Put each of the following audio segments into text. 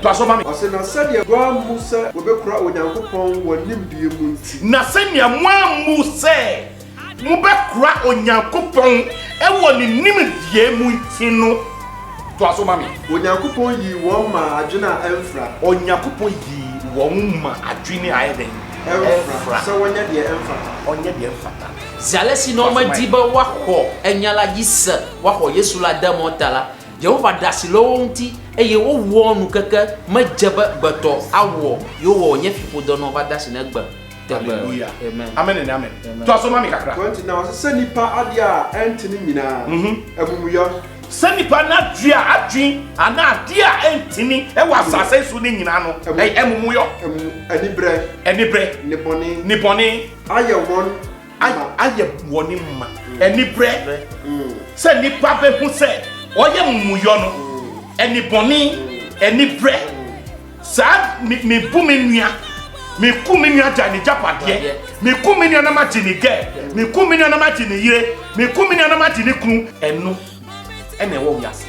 amen. To asoma me. Ose na sadia gwa musa obekura onyankopon wonim bie mu nti. Na senia mwamu se mubekura onyankopon ewo ni nimdie mu nti no. To asoma me. Onyankopon yi won ma adwena emfra. Onyankopon yi won ma adwene ayeden. Emfra. So wonya de emfra. Onye de emfata. Zalesi no ma diba wako enyala yisa wako Yesu la demotala. Jehovah dasilo nti eye wo wonu keke majaba bato awo yo wo nye fipo dono ba dasina gba. Hallelujah. Amen. Amen and amen. To asoma me kakra. Konti na wase nipa ade a entini nyina. Amumuyo. Sanipa na dua adwin ana ade a entini e wa asase so ne nyina no emumuyo enibre ne boni aye woni ma enibre se nipa be hu se oye mumuyo no eniboni enibre sa me bu me nua me ku me nua jani japade me ku me nua na ma jini ge me ku me nua na ma jini yire me ku me nua na ma jini kunu enu ene wo wiase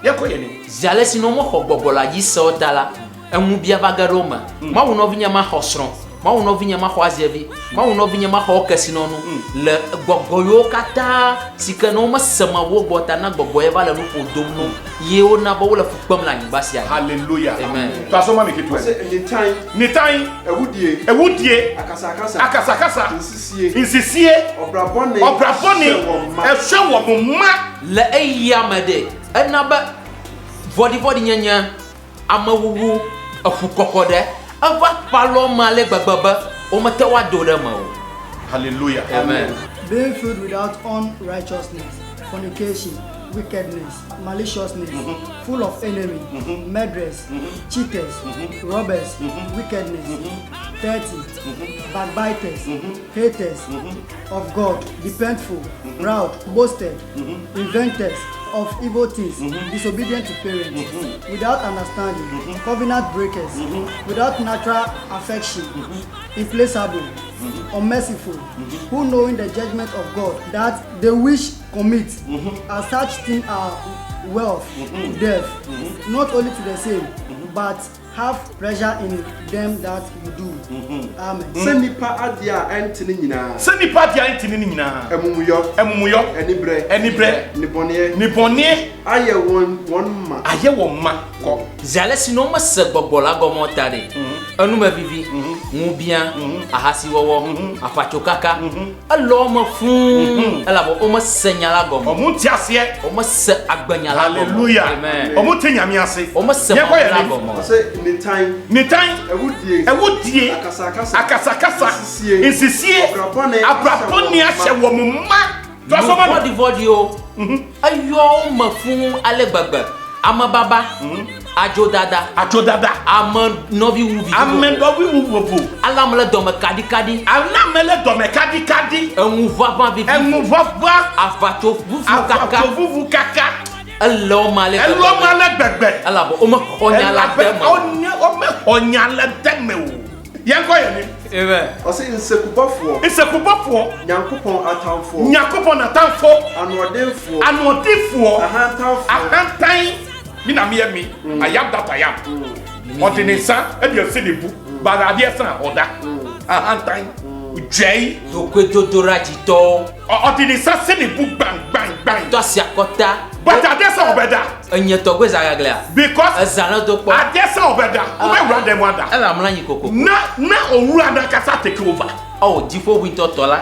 yekoye ni Zalesi no mo hogbobola yisa odala emu bia bagaroma ma wo no vinya ma hosron ma wo no vinya ma hoazevi ma wo no vinya ma hokasi no le gbogoyo kata sika no ma sama wo bota na gbogoye bala no podom no ye ona ba wo la fukpam la nyibasia. Hallelujah. Amen. To asoma me kitu ni time ewudie akasa insisie obrabone ehwe wo ma le eyamade enaba vodi nyanya amawuwu afukokode ava paloma le gbagbaba o mate wa do dem o. Hallelujah. Amen. Being filled without unrighteousness, fornication, wickedness, maliciousness, full of enemy, murderers, cheaters, robbers, wickedness, dirty, backbiters, haters of God, dependful, proud, boasted, inventors of evil things, disobedient to parents, without understanding, covenant breakers, without natural affection, implacable, unmerciful, who knowing the judgment of God, that they which commit as such things are wealth, death, not only to the same, but have pleasure in them that you do. Amen. Senipa adia entini nyina. Senipa adia entini nyina. Emumuyo. Enibre. Nibonye. Aye won ma. Ko. Zalesi no ma se gbogbola gomotare. Anu ma vivi. Mubia. Ahasi wowo. Afachokaka. Alo ma fun. Alabo o ma senyala gomo. Omunti ase. O ma se agbanyala gomo. Hallelujah. Amen. Omunti nyame ase. O ma se nyala gomo. Ni time ewudie akasa insisie abraboni ahye wo mma to asoma vodi o ayo mafun alegbagba amababa ajodada amen novi wuvu alamele dome kadi enwuva afato kaka Hello male gbegbe alabo o ma onyala deme o yenko ye ni amen o se insekubafo nyankopon atamfo anodefo ahantan mi na me I am that I am odinisa e bi se debu barade san oda ahantan jei dokwedodora jito odinisa se debu bang to siakota but adesa obeda enyeto gwezagagla because ezana to po adesa obeda we run them wonder ela mlanyi kokoko na owura na kasa take over jifo winto tola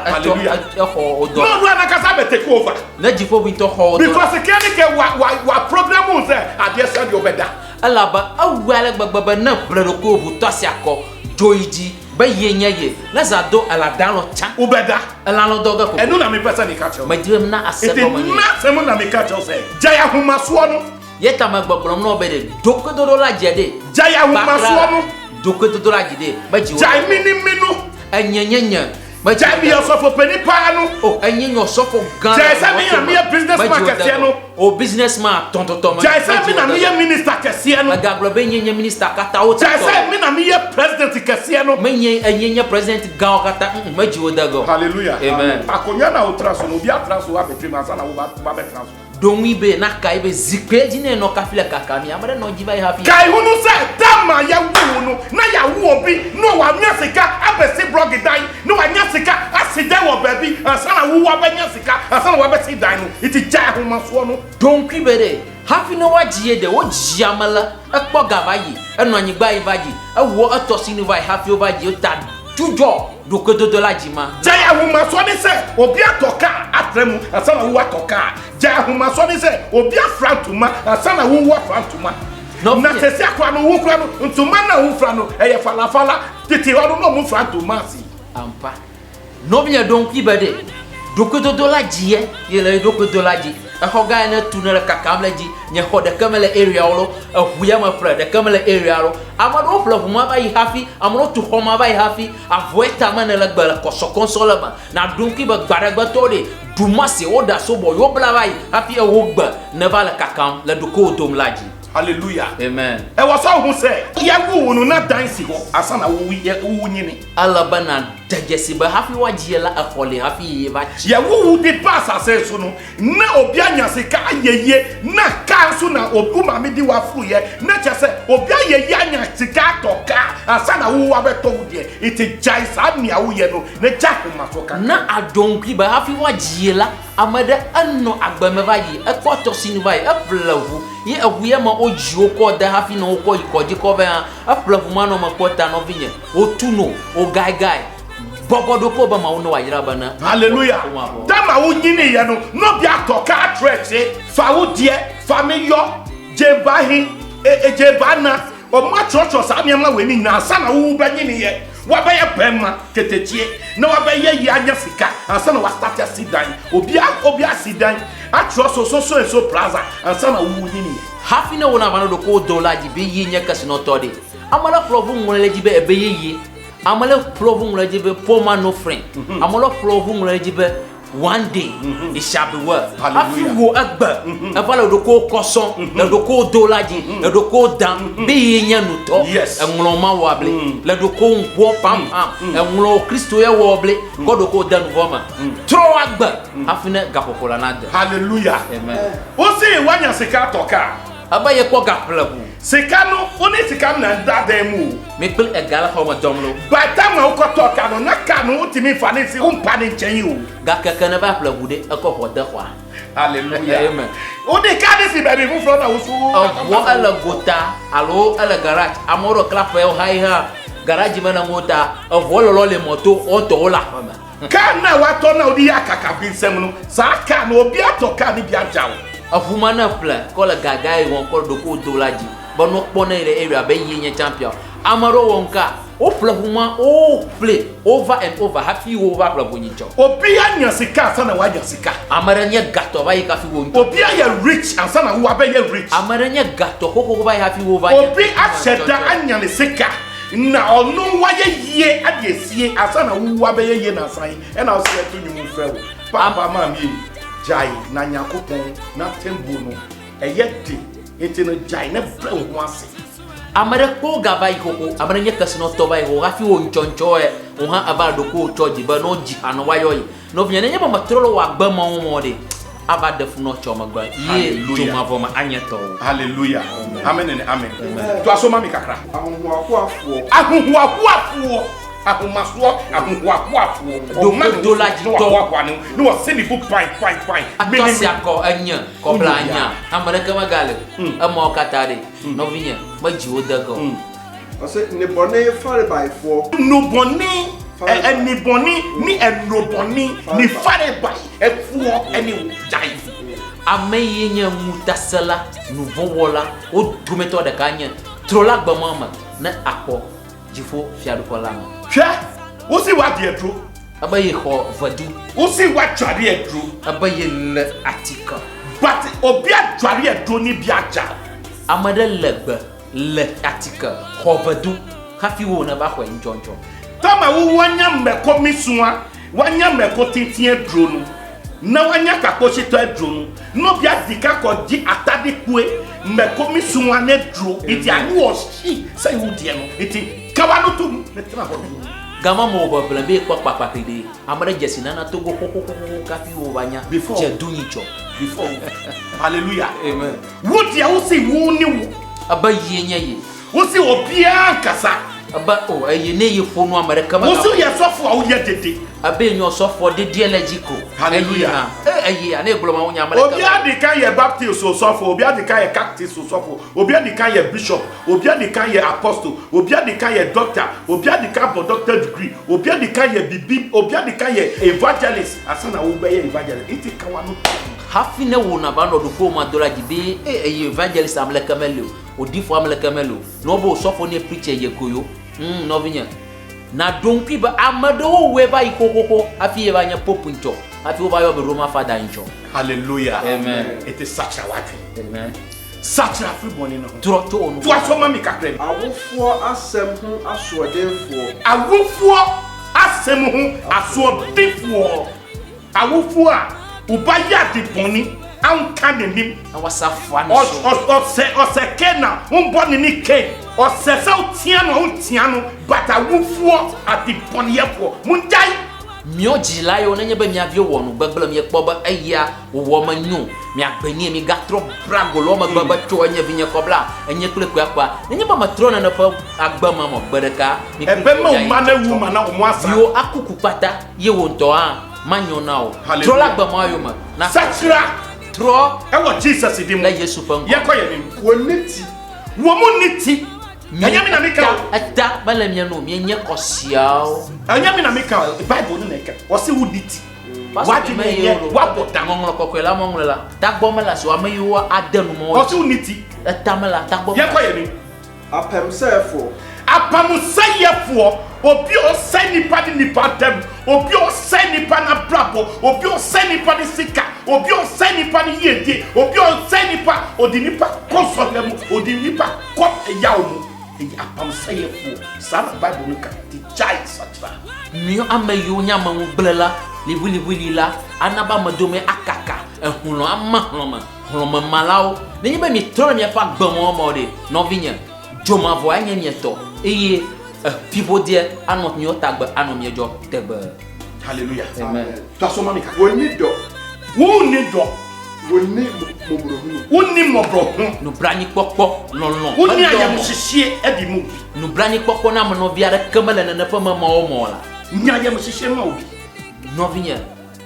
eho odo no owura na kasa be take over na jifo winto ho because ke wa program us adesa di obeda ela ba awale gbagbaba na brero bu to siako joiji ba yenyaye na zado ala dalo cha obeda ela no doga ko enu na me pesa ni catch ma direm na asebo mani na semo na me catch say jaya huma so no yeta ma gbagbrom no obede dokododo la jede jaya huma so no dokododo la jede ba jiwo jai minu enyenyenya ma jai bi osofo pani pa no enyenyo osofo gan jai sa mi na me businessman kese no o businessman tontotom jai sa mi na me minister kese no agabro be nyenye minister kata o jai sa mi na me president kese no menye enyenye president gan kata ma jiwo dago. Hallelujah. Amen. Akonya na utraso no bi atraso wa betwe ma sana wo ba betraso donwi be na kai be zikpe di ne no ka file kakami amare no jiba happy kai hunu se dama ya wu no na ya wu obi no wa nya sika abesi blog dan no wa nya sika asida wo baby ansana wu wa ba nya sika ansana wa ba si dan no iti ja homa so no donkwi be de happy no wajiye de wo jiamala ekpo gabayi eno anyigba ibaji ewo atosi ni vai happy obaji ta jujo dokododo la jima ja homa so ni se obi atoka atremu ansana wu atoka ja homa so ni se obi afrantuma ansana wu wa frantuma na sesi akwa no wu kra no ntuma na wu fra no eye falafala titi hono no mu frantuma si ampa no binya donkwi be de dokododo la jiye yele dokododo la ji ahoga na tunere kakamle ji nye hode kamele area olo ahuya ma fra de kamele area olo amado flop ma ba yi hafi amro tu homa ba yi hafi avoeta mana la gbala koso console ba na donki ba gbadagba to de dumase oda so bo yo bla ba yi hafi e wo gba ne ba la kakam la doko dom laji hallelujah amen e wo so hu se ya wu no na dansi ho asana wu nyini alaba na dagesi ba hafi wajiye la afole hafi ba ya wu di pass asenso no na obi anya sika ayeye na kanso na obi ma me di wa furu ye na chese obi ayeye anya sika toka asana wu wa beto de iti jai sa mia wu ye no na jaku masoka na adonkwi ba hafi wajiye la amada anno agbame ba yi ekpoto sinu ba yi eplavu ye ahuye ma oji ko da hafi na ko ikoji ko ba eplavu ma no ma kota no vinye otuno o gai bogodo ko ba ma wono wa yira bana hallelujah dama wo nyini ye no bi atoka atreche fa wo de fa me yo jebahi jebana o ma chocho sa me ma weni na asa na wo ba nyini ye wa ba ye pema ketechie na wa ba ye ya anya sika asa na wa start asidan obi asidan atro so plaza asa na wo nyini ye hafi na wona bana do ko dollar ji be yi nya kasino tode amala provu ngole ji be ebe yi amala provu ngole ji be poma no friend amala provu ngole ji be one day it shall be well afi wo agba afala do ko koson la do ko dollar ji la do ko dan be yi nya no to enwlo ma wable la do ko nwo pam enwlo Kristo ye woble ko do ko dan voma tro agba afi na gapopola na de hallelujah amen o se wanya sika toka abaye ko gaplabu sika no oni sika na dadan mu me pel egala ho ma domlo by time o ko toka no na ka no timi fa ne si umpa ne nchen o ga kaka na ba plabu de ko hoda kwa hallelujah amen o de ka de si baby fu from na wo su wo ala gota alo ala garage amoro clap yo hai ha garage mana ngota vololo le moto o to la ka na wa to na odi akaka bi nsem no sa ka no obi atoka ni bi ajawo afuma na pla ko la gagai won ko do ko dolaji bono pona ile area be yenye champion amaro wonka o plafuma o play over and over happy over plafunicho obi anya sika sana wa anya sika amaranya gato ba yika fi won obi anya rich and sana wa be rich amaranya gato ko ba happy over obi acheda anya ne sika na onu wa ye adiesie asana wa be ye na san e na o se to nyum frewo papa ma mi jai na nyakopon na tembo no eye de enti no jai na bre ho ase amare ko gaba ikoko amare nya kasino to ba ho gafi wo nchoncho e ho ha abado ko choji ba no ji anu wayo no vnya nya ba matrolo wa gba mo de abade fu no choma gba ye juma voma anyeto hallelujah amen and amen to asoma mi kakra ahunhu afuo ahomaso ahunhu dola ji to no was send the book fine atasi akọ anya kobla anya amare kama gale amo katare no vinya maji odago ase ne bone fare by for no boni ni boni ni enroboni ni fare by efuo eni jai ameye nya mutasala nouveau wola o dumeto de kanya trola gba mama na akọ jifo fiadu kolama hwe wo si wa de dro abaye ho vadu wo si wa tware dro abaye le atika but obi atware dro ni bi aja amade legbe le atika ho vadu hafi wo na ba kwa njonjo tama wo wanya mmeko misua wanya mmeko titie dro no na wanya kakoshi to dro no no bi adika ko ji atade kue mmeko misua na dro iti anu oshi say wo de no iti kawa no tum ne tra ho gama mo bo plan be kwa papa kede amare jesina na togo kokoko kafi wo banya je dunyicho before. Hallelujah. Amen. What you see, who knew? Aba yenya ye. Who see, Obia Kasa? Aba o ye ne ye fo no America ma. Who see, you suffer, or yet did. Abe nyo so for the dialogical. Hallelujah. Eh na egbolo ma wonya America. Obia the kind ye Baptist so suffer, Obia the kind ye Catholic so suffer, Obia the kind ye bishop, Obia the kind ye apostle, Obia the kind ye doctor, Obia the kind of doctor degree, Obia the kind ye bibi, Obia the kind ye evangelist. Asana obey evangelist. Iti kawano. Hafi ne wo na ba no do ko ma dola gibe evangelist America melo. Odifo America melo. No bo so for ne preacher ye koyo. No vinya. Na donki ba amado we ba ikokoko afi e ba nya popunto afi o ba yo be Roma father injo. Hallelujah. Amen. It is such a water. Amen. Such a free money no. Troto onu. To asoma mi kakre. Awofo asem ho asodenfo. Awofo asem ho asodefo. Awofo a ubaya de boni anka nenim. Na wasafa no so. Ose kena unboni ni ke. Ose se utiano but awofo at the boniefo. Munjai Mio jila yo na nya ba mi avie wo no gbagbla mi ekpo ba aya wo ma nyu mi agbani mi gatro brago lo ma gbagba to anya vinya kobla anya kule kwa kwa nya ba matrona na pa agbama mo gbereka mi ebe ma mana wu mana o asa. yo akuku pata ye wo nto a manyo na o tro la gbama yo ma na Sachira tro e wo Jesus di mu. la Yesu pa Ye ko ye ni. Woniti. Wo mu niti. Anya mi na mika. ata bala mi no mi nya kosiao Anya mi na mika. Bible ni neka. O se wo niti. Wa ti me ye wa boda. ngonglo kokwela monglela tagboma la so amayo adanu mo O se wo niti. tamala tagboma Ye ko ye ni. Apemsefo. Apamusayefo obi o sai nipa di nipa dem obi o sai nipa na brabo obi o sai nipa di sika obi o sai nipa di yede obi o sai nipa odi nipa konsolemu odi nipa ko yawo mu apamusayefo sana Bible no ka ti chai satra mio amayo nyama mu blela libuli la anaba madome akaka ehunlo ama malao ni be mi tro mi fa gbamo mo de no vinya joma vo anya mi to eye people there anot mi otagba anom ye jo tebe. hallelujah Amen. tasoma mi ka Wonido. wo ni do Woni mobrohunu. wo ni mobro No brani pokpo no wo ni ayamuhihie edi mu no brani pokpo na mo biara kamala na fa mama o mo la nya ayamuhihie ma obi no vinya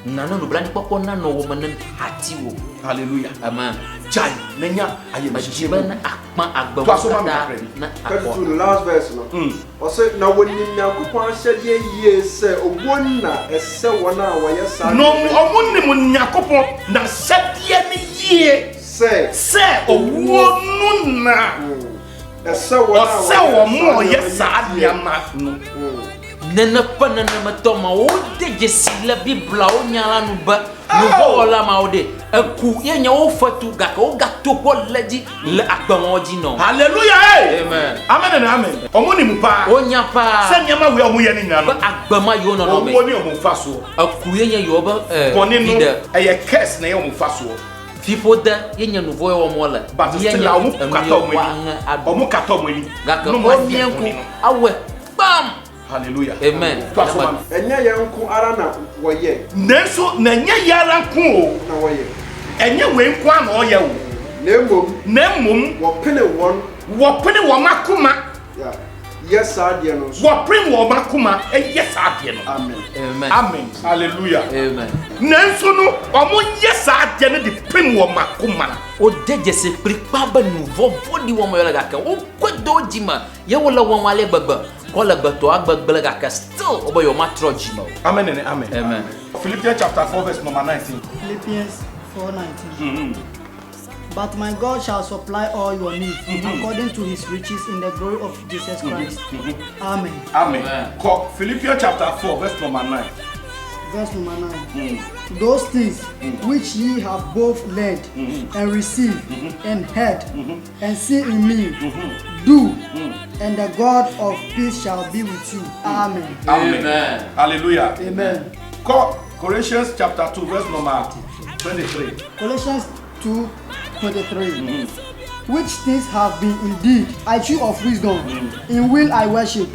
na no brani pokpo na no wo manan hati wo. hallelujah Amen. chai nenya ayamuhihie Majiba na akma agba Twasoma mi na kakra bi. na First akwa to the last verse no. Ose na woni Nyankopon ahyede yie se obonna ese wona wayesa. no omunni mu Nyankopon na sɛdeɛ ne yie sɛ owuo no na Ese wona ɔsɛ wɔ mo ɔyɛ saa nneɛma no nana pa nana matoma o de jesila bibla o nyala no ba no hola ma o de aku ye nya o fatu ga ka o gato ko laji la agbon oji no hallelujah Amen. amen and amen ɔmunni mu paa o nya pa sɛ nneɛma wei a ɔmo yɛ ne nyina ba no agbama yo no no me ɔmo ne ɔmo fa soɔ aku ye nya yo ba bɔne no leader ɛyɛ curse na ɛyɛ ɔmo fa soɔ people da ye nya no voye o mo la but still a ɔmo kata ɔmo ani ɔmo kata ɔmo ani ga ka No o ma yɛ mienku bɔne no. awe bam hallelujah amen. Twasoma mi. enye yenko ara na woye nanso na nyɛ yara nko o na woye. ɛnyɛ wei nko a na ɔyɛ o na mmom wo pene won wɔpene wɔn akoma ya yes adie no so. wɔpene wɔn akoma ɛyɛ saa adeɛ no Amen. Amen. amen hallelujah Amen. nanso no ɔmo yɛ saa adeɛ no de pene wɔn akoma O deje se pripa ba nouveau body wo mo yola ga ka o kwedo jima ye wala won wale gbagba ko la gbato agbagbele ga ka still o bo yo matro jima. amen and amen Amen. Philippians chapter 4 verse number 19 Philippians 4:19. But my God shall supply all your needs according to his riches in the glory of Jesus Christ. Amen. amen Amen. Philippians chapter 4 verse number 9 Verse number 9. Those things which ye have both learned and received and heard and seen in me, do, and the God of peace shall be with you. Amen. Amen. hallelujah Amen. Colossians chapter 2 verse number 23 Colossians 2:23. Which things have been indeed a tree of wisdom, in will I worship,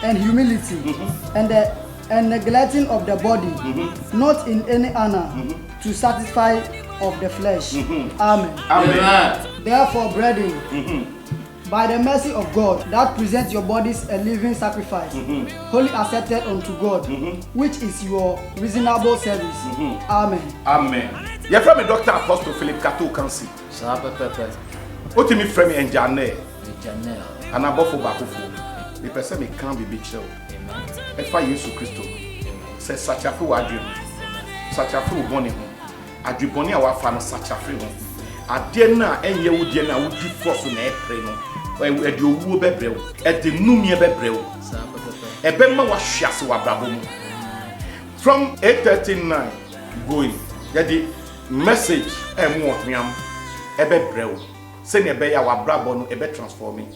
and humility, and neglecting of the body, not in any honor, to satisfy of the flesh. Amen. Amen. Therefore, brethren, by the mercy of God, that present your bodies a living sacrifice, wholly accepted unto God, which is your reasonable service. Amen. Amen. You from me Dr. Apostle Philip Kato Kansi. Saa pepepe. What me frame engineer Janelle. and abofo bakofo. The person me can be chill. Amen. Efa Yesu Kristo. Say sachafu wadwe. Sachafu boni ho. Adweboni a wafa no sachafu ho. Ade na enye wo de na wo di force na epre no. E de owuo bebrew. E de numie bebrew. Saa pepepe. Ebe ma wa hwase wa brabo mu. From 8:39 going. Yadi message emu ohwam ebe brew. Se ne ebe ya wa brabo no ebe transforming.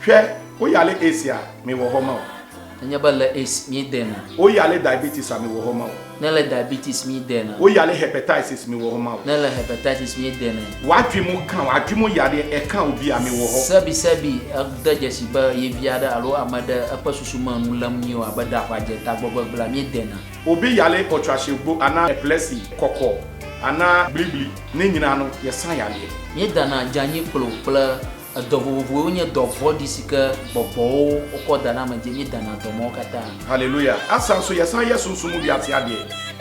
Hwe wo yale Asia me wo ho ma o. Nya bala is mi dena. Wo yale diabetes a me wo ho ma o. Nele diabetes mi dena. Wo yale hepatitis me wo ho ma o. Nele hepatitis mi dena. Wadwe mu yale e kan obi a me wo ho. Sabi da jesi ba ye biada alo amada apasusuma mulam nyo abada kwaje tagbogbo bla mi dena. Obi yale otrashegbo ana epilepsy kokko ana blibli ne nyina no ye san yale. Mi dana janyi plo adovovo onye dovo disika bobo okoda na manje mi dana domo kata. Hallelujah. Asan so ye san yesunsumu bi ate ade.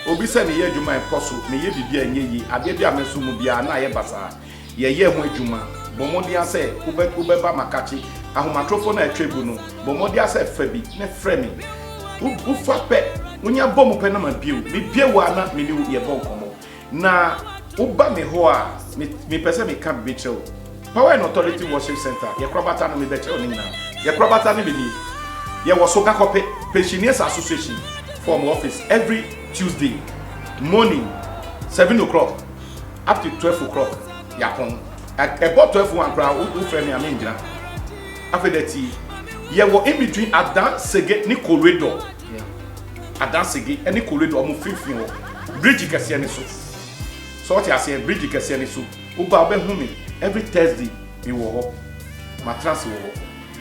Obi se ne ye adwuma enkoso ne ye bibia enye yi ade bia mesumu bia na ye basa. Ye ho adwuma. Bomodi ase ube ba makachi ahomatrofo na etwebu no. Bomodi ase fa bi ne frɛ me. Ufa pe unya bomu pe na ma biu. Me biu ana me ni ye bon komo. Na uba me ho a me pese me kan be chew. Power and Authority Worship Center. Ye krobata no me be chew ni na. Ye krobata ni be ni. Ye wosoga kope Pensioners Association form office every Tuesday morning 7 o'clock up to 12 o'clock. Yapon. About 12 one crowd who frame me aminjina. After that ye wo in between Adan Sege ni corridor. Adan Sege any corridor mo fifin wo. Bridge kese ni so. So what you say bridge kese ni so. Uba obe hu me every Thursday me wo ho. Matras wo ho.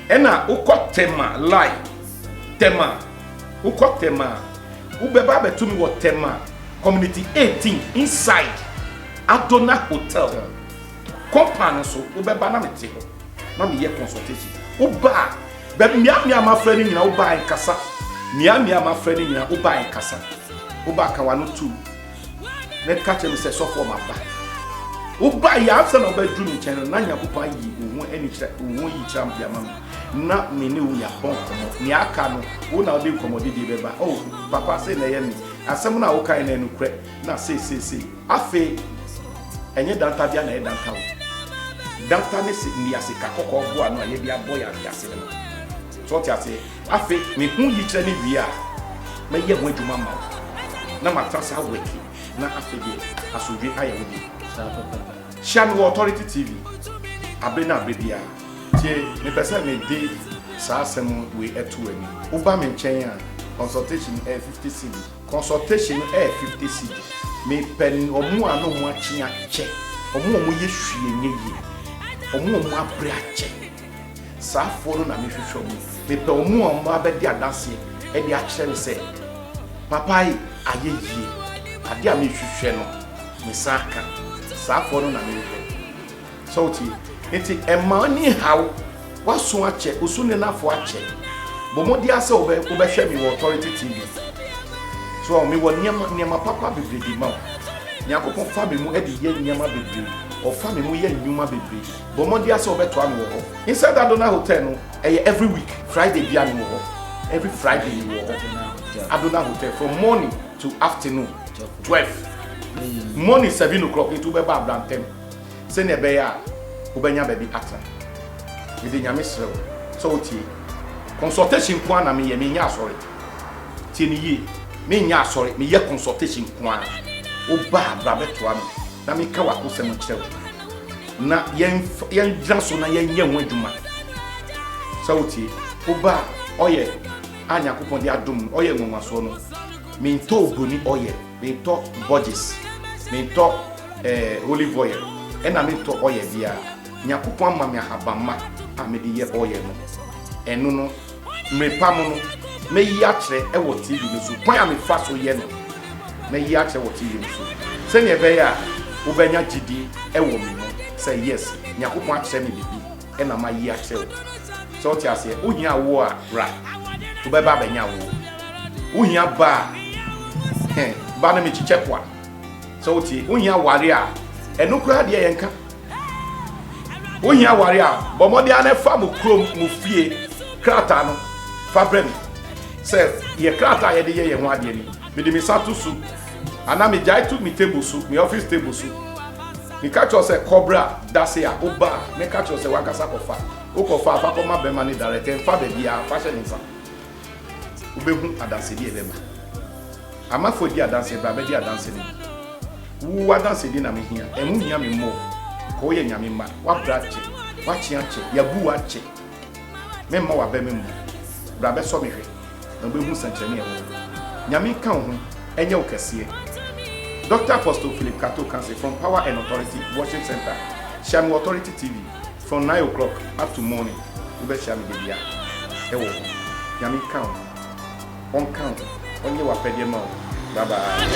Ena ukọ tema live. Tema. Ukọ tema. Ubeba betumi wo tema. Community 18 inside Adona Hotel. Company so ubeba na mete ho. Na me ye consultation. Uba be mia ma frɛ ni nyina uba en kasa. Mia ma frɛ ni nyina uba en kasa. Uba ka wa no tu. Ne ka che me se so for ma ba. Uba ya afsa na oba dru ni chen na nya popa yi wo ani kira wo yi kira mbia ma na me ne wo ya bon komo. Ni aka no wo na odi komodi di beba. Oh papa say na ye mi. Asem na wo kai na enu kre na say afi enye danta bia na e danta wo. Danta ne se ni asika kokko bo anu aye bia boy ya ase no. So ti ase afi me hu yi kira ni bia ma ye ho adwuma ma. Na matasa weki na afi bi asodwe aye wo bi. Shami Authority TV abena bebia tie me pese me dey sa asem we etu ani uba me nchen a consultation 50 cedi consultation 50 cedi me pen omu anu mu achia che omu ye hwie nyeye omu abre ache sa foro na me hwehwe mu me pe omu abedi adanse e di akere me se papa yi ayeye ade a me hwehwe no me saka sa foro na me hwehwe so ti enti ema ni hawo waso ache osune na fo ache bomodi ase obe hwe mi Authority TV so me won niam papa bebredi ma nyakopon fa me mu edi ye niam bebredi o fa me mu ye nyuma bebredi bomodi ase obe to am wo ho inside Adona Hotel no every week Friday bia ni wo ho every Friday ni wo ho Adona Hotel from morning to afternoon 12 morning 7 o'clock into be ba brantem se ne be ya ubenya baby atra ide nyame srew so ti consultation kwa na me ye me nya asori ti ni yi me nya asori me ye consultation kwa o ba bra beto am na me ka wa ko sem kirew na yen draso na yen nya ho adwuma so ti o ba oye anya kopon di adum oye ngonwa so no me nto oboni oye me nto budgets me nto olive oil ena me nto oye bia nyakopon ama me ahabamma amedi ye oye no enu no me pam no me yi akere e wo TV no so kwan am fa so ye no me yi akere wo TV no so se ne be ya wobɛnya gidi ɛwɔ me no say yes Nyankopɔn akyerɛ me bibi ɛna ma yi akyerɛ wo so what you say ohia wo a ra wobɛba bɛnya wo ohia ba ba na me kyikyɛ kwa so what you ohia ware a ɛno kura de yɛnka ohia ware a bɔmɔde ana fa mo krom mo fie krata no fa brɛ me sɛ yɛ krata yɛ de yɛ ho ade ni me de me sato su ana me jai to me table su me office table su me catch yourself cobra dase a oba me catch yourself wakasa kofa okofa fa ko ma be mani direct en fa be bia fa hye nsa obehu adanse di ebema amafo di adanse ba be di adanse ni wo adanse di na me hia emu hia me mo ko ye nyame ma wa brache wa chiache ya bu wa che me ma wa be me mo bra be so me hwe na obehu sankyerene e wo nyame ka ho enye wo kese Dr. Apostle Philip Kato Kansi from Power and Authority Worship Center, Shami Authority TV, from 9 o'clock up to morning. Ube Shami Bibia. Ewo. Yami count. On count. On your pedema. Bye bye.